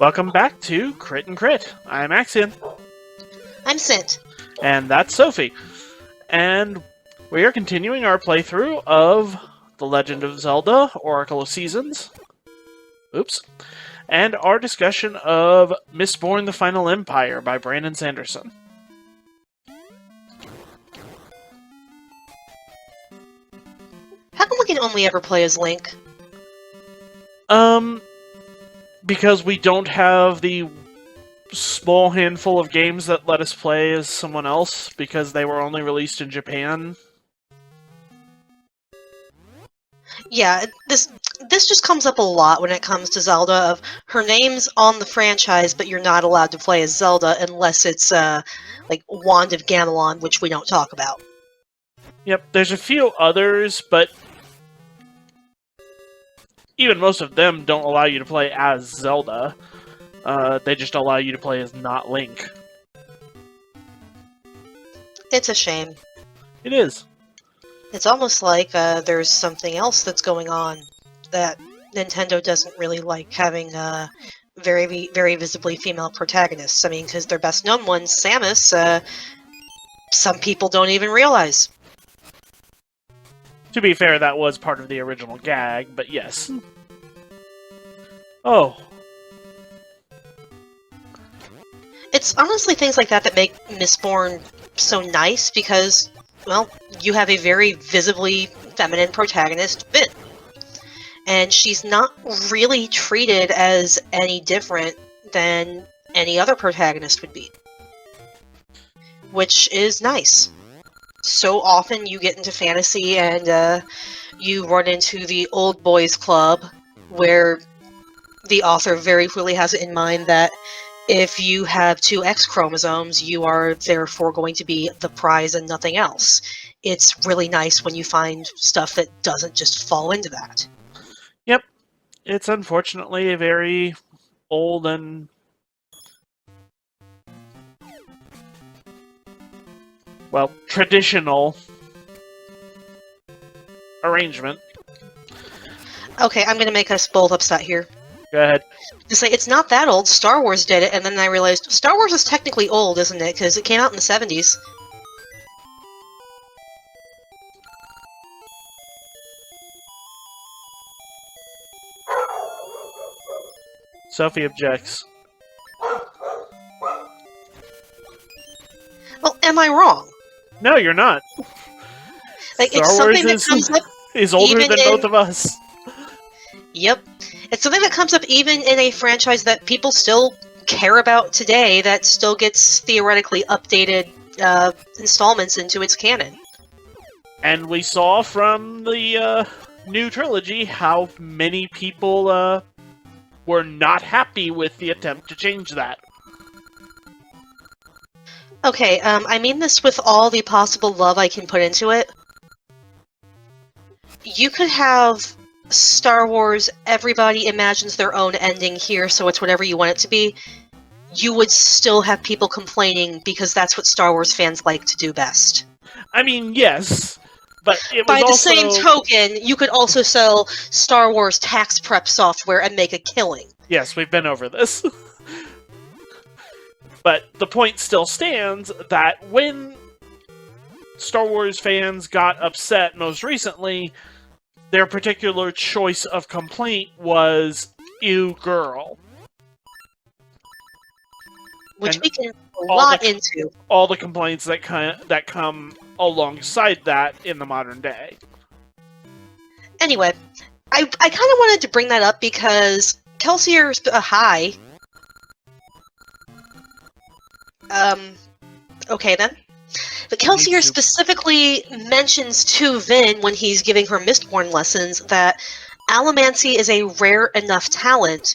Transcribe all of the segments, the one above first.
Welcome back to Crit and Crit. I'm Axion. I'm Sint. And that's Sophie. And we are continuing our playthrough of The Legend of Zelda, Oracle of Seasons. Oops. And our discussion of Mistborn: The Final Empire by Brandon Sanderson. How come we can only ever play as Link? Because we don't have the small handful of games that let us play as someone else, because they were only released in Japan. Yeah, this just comes up a lot when it comes to Zelda, of her name's on the franchise, but you're not allowed to play as Zelda unless it's, like, Wand of Gamelon, which we don't talk about. Yep, there's a few others, but even most of them don't allow you to play as Zelda. They just allow you to play as not Link. It's a shame. It is. It's almost like there's something else that's going on that Nintendo doesn't really like, having very, very visibly female protagonists. I mean, because their best-known one, Samus, some people don't even realize. To be fair, that was part of the original gag, but yes. Oh. It's honestly things like that that make Mistborn so nice, because, well, you have a very visibly feminine protagonist, Vin. And she's not really treated as any different than any other protagonist would be. Which is nice. So often you get into fantasy and you run into the old boys club, where the author very clearly has it in mind that if you have two X chromosomes, you are therefore going to be the prize and nothing else. It's really nice when you find stuff that doesn't just fall into that. Yep. It's unfortunately a very old and traditional arrangement. Okay, I'm gonna make us both upset here. Go ahead. To say, it's not that old, Star Wars did it, and then I realized, Star Wars is technically old, isn't it? Because it came out in the 70s. Sophie objects. Well, am I wrong? No, you're not. Like, Star it's something Wars that comes up is older even than both of us. Yep. It's something that comes up even in a franchise that people still care about today, that still gets theoretically updated installments into its canon. And we saw from the new trilogy how many people were not happy with the attempt to change that. Okay, I mean this with all the possible love I can put into it. You could have Star Wars, everybody imagines their own ending here, so it's whatever you want it to be. You would still have people complaining, because that's what Star Wars fans like to do best. I mean, yes, but it was By the also... same token, you could also sell Star Wars tax prep software and make a killing. Yes, we've been over this. But the point still stands that when Star Wars fans got upset most recently, their particular choice of complaint was, ew, girl. Which And we can a lot into. All the complaints that come alongside that in the modern day. Anyway, I kind of wanted to bring that up because Kelsier's hi. Okay then. But Kelsier specifically mentions to Vin, when he's giving her Mistborn lessons, that allomancy is a rare enough talent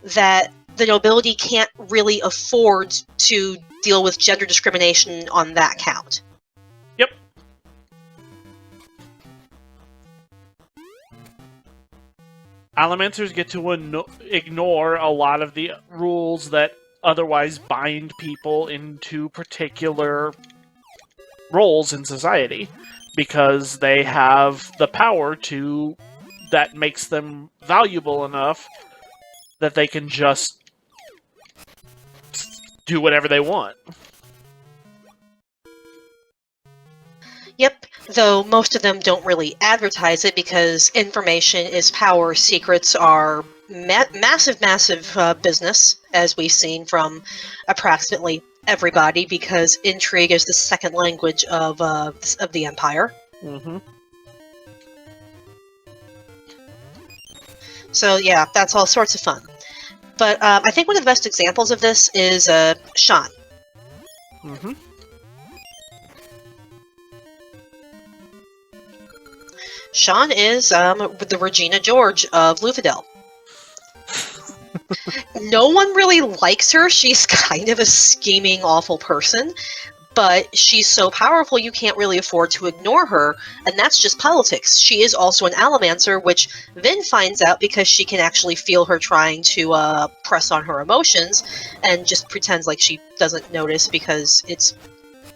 that the nobility can't really afford to deal with gender discrimination on that count. Yep. Allomancers get to ignore a lot of the rules that otherwise bind people into particular roles in society, because they have the power that makes them valuable enough that they can just do whatever they want. Yep, though most of them don't really advertise it because information is power. Secrets are massive, massive business, as we've seen from approximately everybody, because intrigue is the second language of the Empire. Mm-hmm. So yeah, that's all sorts of fun. But I think one of the best examples of this is Sean. Mm-hmm. Sean is the Regina George of Luthadel. No one really likes her. She's kind of a scheming, awful person, but she's so powerful you can't really afford to ignore her, and that's just politics. She is also an Allomancer, which Vin finds out because she can actually feel her trying to press on her emotions, and just pretends like she doesn't notice because it's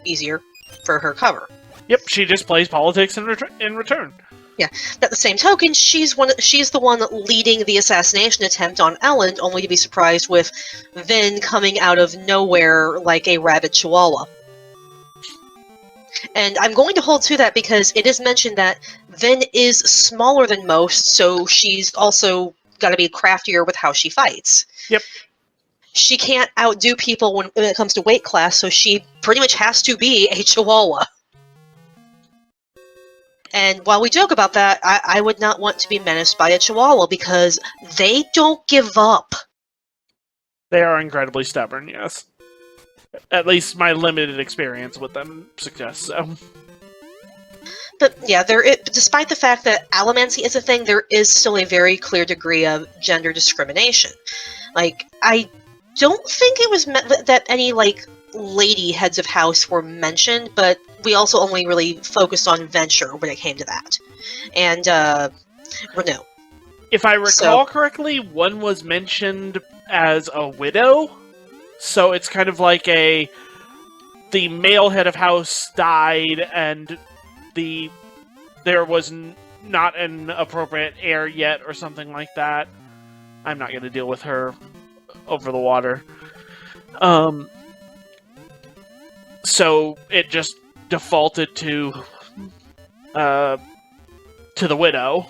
easier for her cover. Yep, she just plays politics in return. Yeah. At the same token, she's the one leading the assassination attempt on Ellen, only to be surprised with Vin coming out of nowhere like a rabid chihuahua. And I'm going to hold to that because it is mentioned that Vin is smaller than most, so she's also got to be craftier with how she fights. Yep. She can't outdo people when it comes to weight class, so she pretty much has to be a chihuahua. And while we joke about that, I would not want to be menaced by a chihuahua because they don't give up. They are incredibly stubborn, yes. At least my limited experience with them suggests so. But yeah, despite the fact that allomancy is a thing, there is still a very clear degree of gender discrimination. Like, I don't think it was that any, like, lady heads of house were mentioned, but we also only really focused on Venture when it came to that. And, Renault. If I recall correctly, one was mentioned as a widow, so it's kind of like the male head of house died, and there was not an appropriate heir yet, or something like that. I'm not going to deal with her over the water. So it just defaulted to the widow.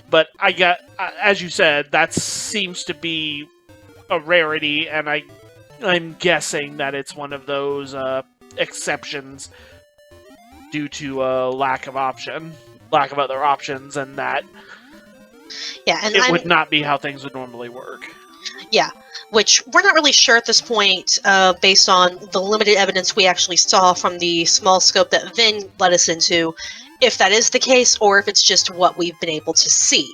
But as you said, that seems to be a rarity, and I'm guessing that it's one of those exceptions due to lack of other options, and that it would not be how things would normally work. Yeah, which we're not really sure at this point, based on the limited evidence we actually saw from the small scope that Vin led us into, if that is the case, or if it's just what we've been able to see.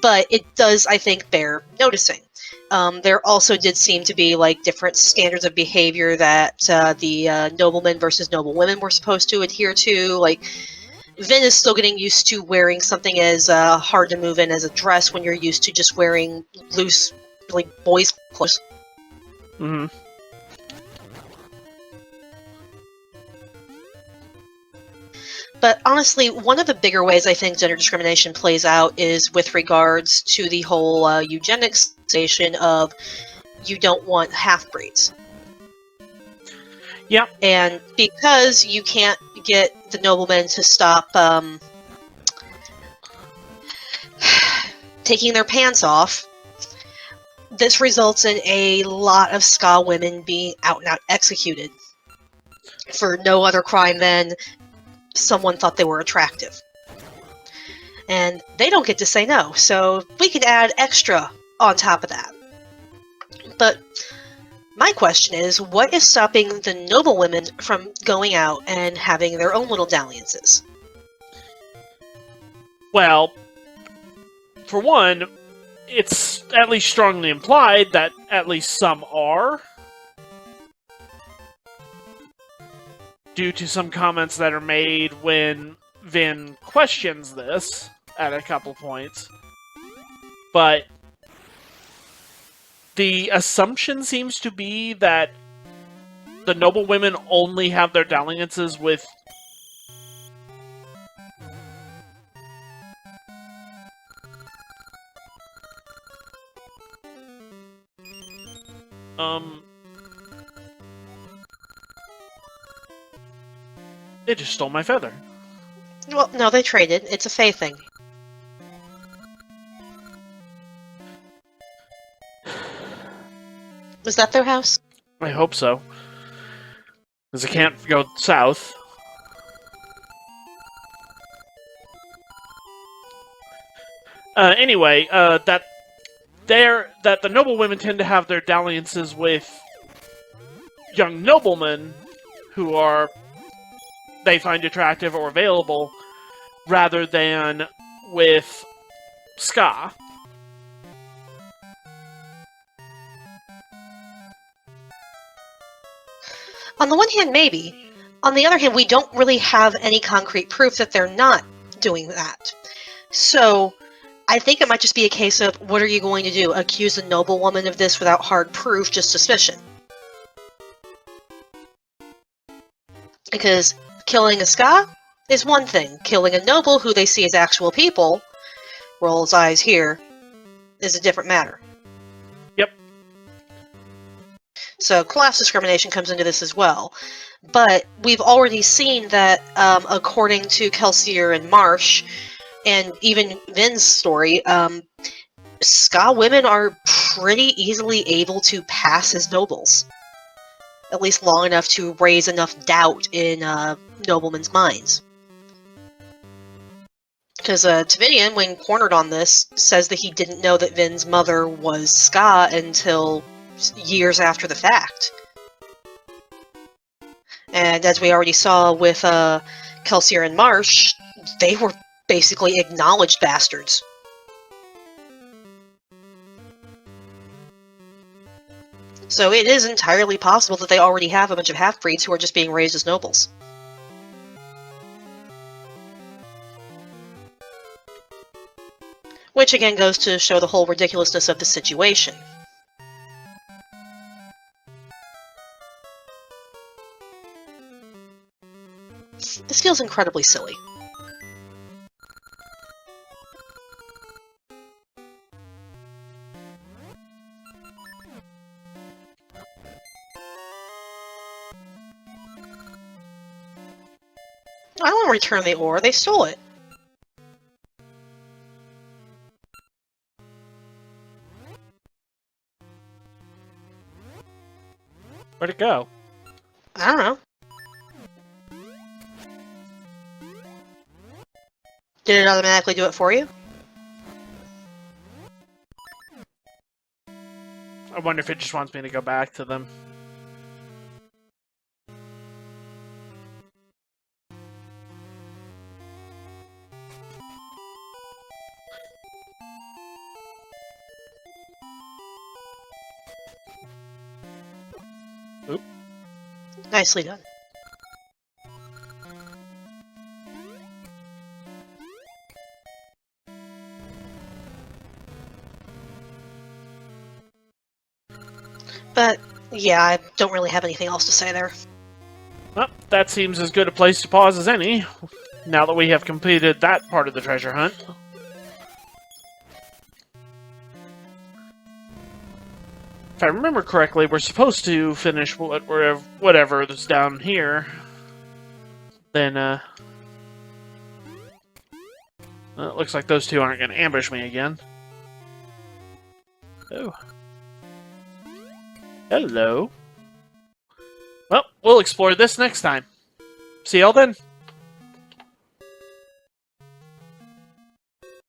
But it does, I think, bear noticing. There also did seem to be like different standards of behavior that the noblemen versus noblewomen were supposed to adhere to. Like, Vin is still getting used to wearing something as hard to move in as a dress when you're used to just wearing loose, like, boys' clothes. Mm-hmm. But honestly, one of the bigger ways I think gender discrimination plays out is with regards to the whole eugenics station of you don't want half-breeds. Yeah. And because you can't get the noblemen to stop taking their pants off, this results in a lot of ska women being out and out executed for no other crime than someone thought they were attractive. And they don't get to say no, so we can add extra on top of that. But my question is, what is stopping the noblewomen from going out and having their own little dalliances? Well, for one, it's at least strongly implied that at least some are, due to some comments that are made when Vin questions this at a couple points. But the assumption seems to be that the noblewomen only have their dalliances with They just stole my feather. Well, no, they traded. It's a Fae thing. Was that their house? I hope so. Because I can't go south. Anyway, that the noblewomen tend to have their dalliances with young noblemen who they find attractive or available, rather than with ska. On the one hand, maybe. On the other hand, we don't really have any concrete proof that they're not doing that. So, I think it might just be a case of, what are you going to do? Accuse a noblewoman of this without hard proof, just suspicion. Because killing a ska is one thing. Killing a noble who they see as actual people, rolls eyes here, is a different matter. Yep. So class discrimination comes into this as well. But we've already seen that, according to Kelsier and Marsh, and even Vin's story, ska women are pretty easily able to pass as nobles. At least long enough to raise enough doubt in noblemen's minds. Because Tavinian, when cornered on this, says that he didn't know that Vin's mother was ska until years after the fact. And as we already saw with Kelsier and Marsh, they were basically acknowledged bastards. So it is entirely possible that they already have a bunch of half-breeds who are just being raised as nobles. Which again goes to show the whole ridiculousness of the situation. This feels incredibly silly. I don't want to return the ore, they stole it. Where'd it go? I don't know. Did it automatically do it for you? I wonder if it just wants me to go back to them. Oop. Nicely done. But, yeah, I don't really have anything else to say there. Well, that seems as good a place to pause as any, now that we have completed that part of the treasure hunt. If I remember correctly, we're supposed to finish whatever that's down here. Then, well, it looks like those two aren't going to ambush me again. Oh. Hello. Well, we'll explore this next time. See y'all then.